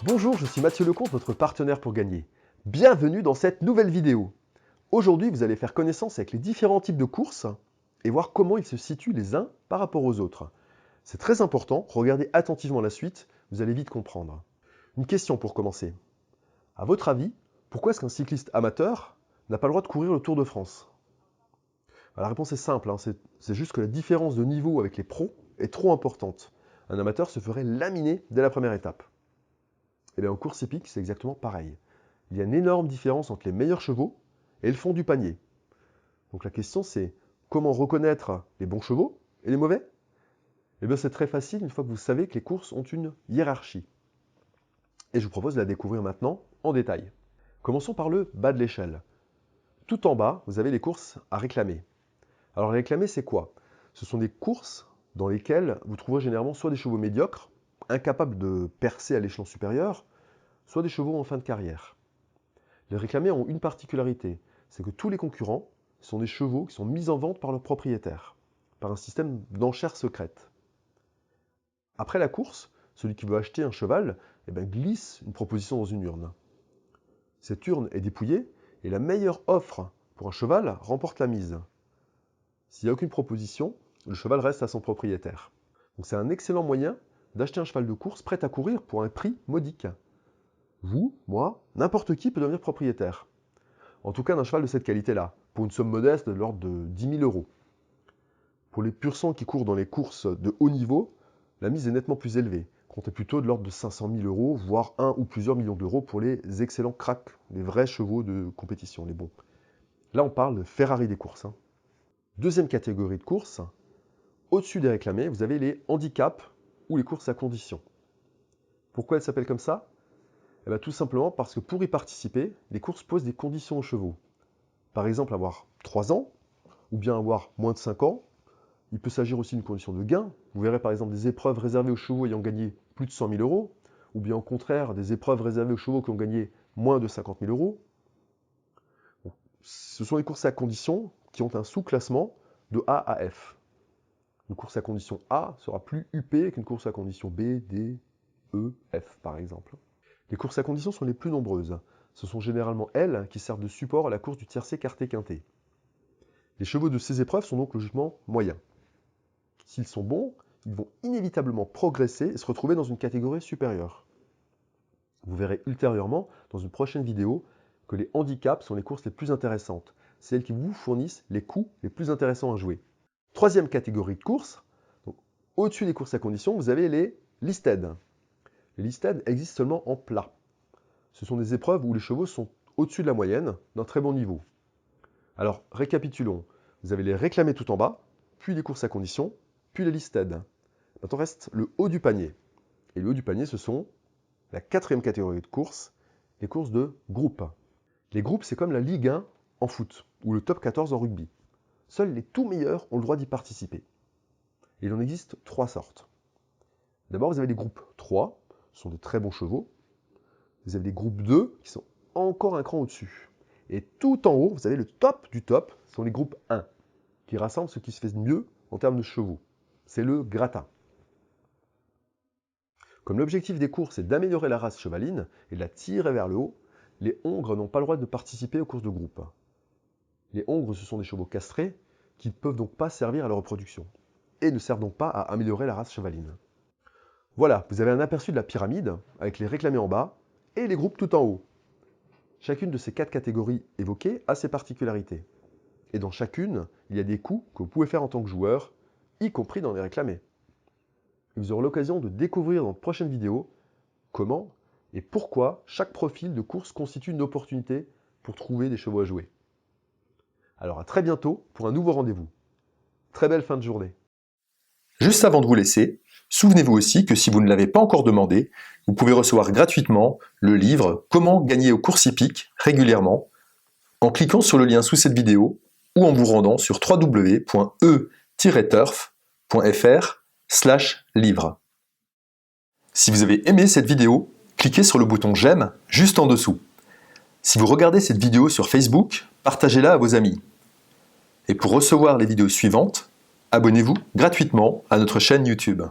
Bonjour, je suis Mathieu Lecomte, votre partenaire pour gagner. Bienvenue dans cette nouvelle vidéo. Aujourd'hui, vous allez faire connaissance avec les différents types de courses et voir comment ils se situent les uns par rapport aux autres. C'est très important, regardez attentivement la suite, vous allez vite comprendre. Une question pour commencer. À votre avis, pourquoi est-ce qu'un cycliste amateur n'a pas le droit de courir le Tour de France? La réponse est simple, c'est juste que la différence de niveau avec les pros est trop importante. Un amateur se ferait laminer dès la première étape. Et bien en course hippique, c'est exactement pareil. Il y a une énorme différence entre les meilleurs chevaux et le fond du panier. Donc la question c'est, comment reconnaître les bons chevaux et les mauvais? Eh bien c'est très facile une fois que vous savez que les courses ont une hiérarchie. Et je vous propose de la découvrir maintenant en détail. Commençons par le bas de l'échelle. Tout en bas, vous avez les courses à réclamer. Alors à réclamer, c'est quoi? Ce sont des courses dans lesquelles vous trouverez généralement soit des chevaux médiocres, incapables de percer à l'échelon supérieur, soit des chevaux en fin de carrière. Les réclamés ont une particularité, c'est que tous les concurrents sont des chevaux qui sont mis en vente par leurs propriétaires, par un système d'enchères secrètes. Après la course, celui qui veut acheter un cheval glisse une proposition dans une urne. Cette urne est dépouillée et la meilleure offre pour un cheval remporte la mise. S'il n'y a aucune proposition, le cheval reste à son propriétaire. Donc c'est un excellent moyen d'acheter un cheval de course prêt à courir pour un prix modique. Vous, moi, n'importe qui peut devenir propriétaire. En tout cas d'un cheval de cette qualité-là, pour une somme modeste de l'ordre de 10 000 €. Pour les pur sang qui courent dans les courses de haut niveau, la mise est nettement plus élevée. Comptez plutôt de l'ordre de 500 000 €, voire 1 ou plusieurs millions d'euros pour les excellents cracks, les vrais chevaux de compétition, les bons. Là, on parle de Ferrari des courses. Deuxième catégorie de courses, au-dessus des réclamés, vous avez les handicaps ou les courses à conditions. Pourquoi elles s'appellent comme ça? Tout simplement parce que pour y participer, les courses posent des conditions aux chevaux. Par exemple, avoir 3 ans, ou bien avoir moins de 5 ans. Il peut s'agir aussi d'une condition de gain. Vous verrez par exemple des épreuves réservées aux chevaux ayant gagné plus de 100 000 €, ou bien au contraire des épreuves réservées aux chevaux qui ont gagné moins de 50 000 €. Ce sont les courses à conditions qui ont un sous-classement de A à F. Une course à condition A sera plus UP qu'une course à condition B, D, E, F par exemple. Les courses à conditions sont les plus nombreuses. Ce sont généralement elles qui servent de support à la course du tiercé quarté quinté. Les chevaux de ces épreuves sont donc logiquement moyens. S'ils sont bons, ils vont inévitablement progresser et se retrouver dans une catégorie supérieure. Vous verrez ultérieurement, dans une prochaine vidéo, que les handicaps sont les courses les plus intéressantes, celles qui vous fournissent les coups les plus intéressants à jouer. Troisième catégorie de courses, au-dessus des courses à conditions, vous avez les listed. Les listed existent seulement en plat. Ce sont des épreuves où les chevaux sont au-dessus de la moyenne, d'un très bon niveau. Alors, récapitulons. Vous avez les réclamés tout en bas, puis les courses à conditions, puis les listed. Maintenant reste le haut du panier. Et le haut du panier, ce sont la quatrième catégorie de courses, les courses de groupe. Les groupes, c'est comme la Ligue 1 en foot, ou le top 14 en rugby. Seuls les tout meilleurs ont le droit d'y participer. Et il en existe 3 sortes. D'abord, vous avez les groupes 3, ce sont de très bons chevaux. Vous avez les groupes 2, qui sont encore un cran au-dessus. Et tout en haut, vous avez le top du top, ce sont les groupes 1, qui rassemblent ce qui se fait de mieux en termes de chevaux. C'est le gratin. Comme l'objectif des courses est d'améliorer la race chevaline et de la tirer vers le haut, les hongres n'ont pas le droit de participer aux courses de groupe. Les hongres, ce sont des chevaux castrés qui ne peuvent donc pas servir à la reproduction et ne servent donc pas à améliorer la race chevaline. Voilà, vous avez un aperçu de la pyramide avec les réclamés en bas et les groupes tout en haut. Chacune de ces 4 catégories évoquées a ses particularités. Et dans chacune, il y a des coups que vous pouvez faire en tant que joueur, y compris dans les réclamés. Vous aurez l'occasion de découvrir dans de prochaines vidéos comment et pourquoi chaque profil de course constitue une opportunité pour trouver des chevaux à jouer. Alors à très bientôt pour un nouveau rendez-vous. Très belle fin de journée. Juste avant de vous laisser, souvenez-vous aussi que si vous ne l'avez pas encore demandé, vous pouvez recevoir gratuitement le livre « Comment gagner aux courses hippiques régulièrement » en cliquant sur le lien sous cette vidéo ou en vous rendant sur www.e-turf.fr/livre. Si vous avez aimé cette vidéo, cliquez sur le bouton « J'aime » juste en dessous. Si vous regardez cette vidéo sur Facebook, partagez-la à vos amis. Et pour recevoir les vidéos suivantes, abonnez-vous gratuitement à notre chaîne YouTube.